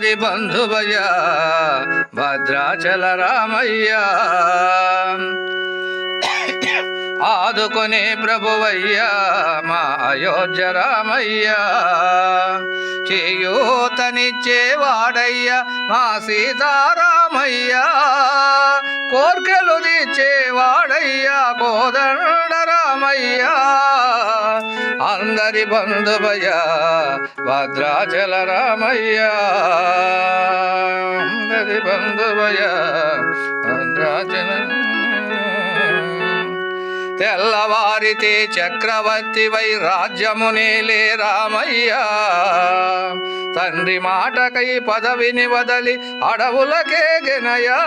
అందరి బంధువయ్య భద్రాచల రామయ్య, ఆదుకునే ప్రభువయ్యా మా అయోధ్య రామయ్య, చేయూతనిచ్చేవాడయ్య మా సీతారామయ్య, కోర్కెలు తీర్చేవాడయ్య కోదండ రామయ్య, అందరి బంధువయ్య భద్రాచల రామయ్య, అందరి బంధువయ్య భద్రాచల. తెల్లవారితే చక్రవర్తివై రాజ్యమునేలే రామయ్య, తండ్రి మాటకై పదవిని వదలి అడవులకే గెనయా,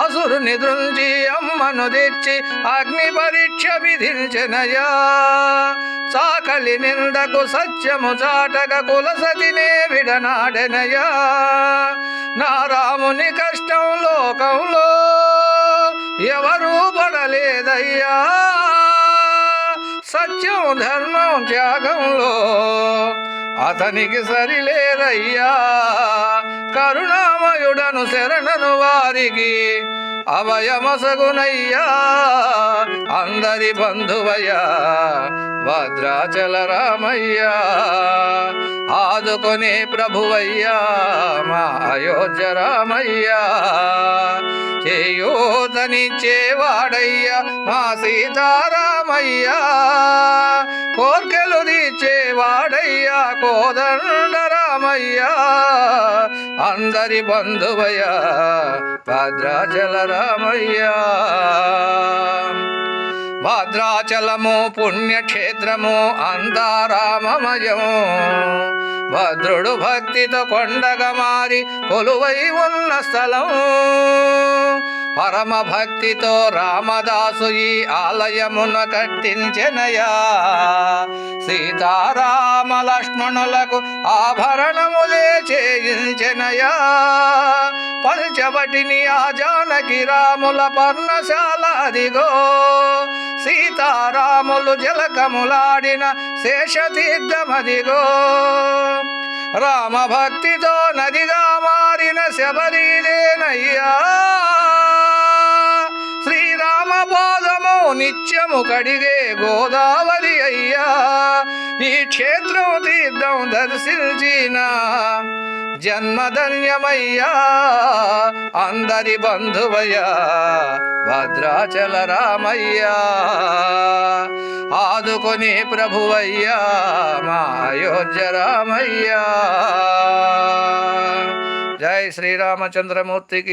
అసురుని దృంచి అమ్మను తెచ్చి అగ్ని పరీక్ష విధించెనయా, చాకలి నిందకు సత్యము చాటక కులసతినే విడనాడెనయా, నా రాముని కష్టం లోకంలో ఎవరూ పడలేదయ్యా, సత్యం ధర్మం త్యాగంలో అతనికి సరిలేదయ్యా, కరుణామయుడను శరణను వారికి అభయమసగునయ్యా, అందరి బంధువయ్యా భద్రాచల రామయ్య, ఆదుకునే ప్రభువయ్యా మా అయోధ్య రామయ్య, చేయూతనిచ్చేవాడయ్య మా సీతారామయ్య, కోర్కెలు తీర్చేవాడయ్య కోదండ రామయ్య, అందరి బంధువయ్య భద్రాచల రామయ్య. భద్రాచలము పుణ్యక్షేత్రము అంతా రామమయము, భద్రుడు భక్తితో కొండగా మారి కొలువై ఉన్న స్థలం, పరమ భక్తితో రామదాసు ఈ ఆలయమున కట్టించెనయా, సీతారామ లక్ష్మణులకు ఆభరణములే చేయించెనయా, పంచవటిని ఆ జానకి రాముల పర్ణశాల అదిగో, సీతారాములు జలకములాడిన శేషతీర్థమదిగో, రామభక్తితో నదిగా మారిన శబరిలేనయ్యా, శ్రీరామ పాదము నిత్యము కడిగే గోదావరి అయ్యా, ఈ క్షేత్రం తీర్థం దర్శించిన జన్మధన్యమయ్యా, అందరి బంధువయ్యా భద్రాచల రామయ్య, ఆదుకునే ప్రభువయ్యా మా అయోధ్య రామయ్య. జై శ్రీరామచంద్రమూర్తికి.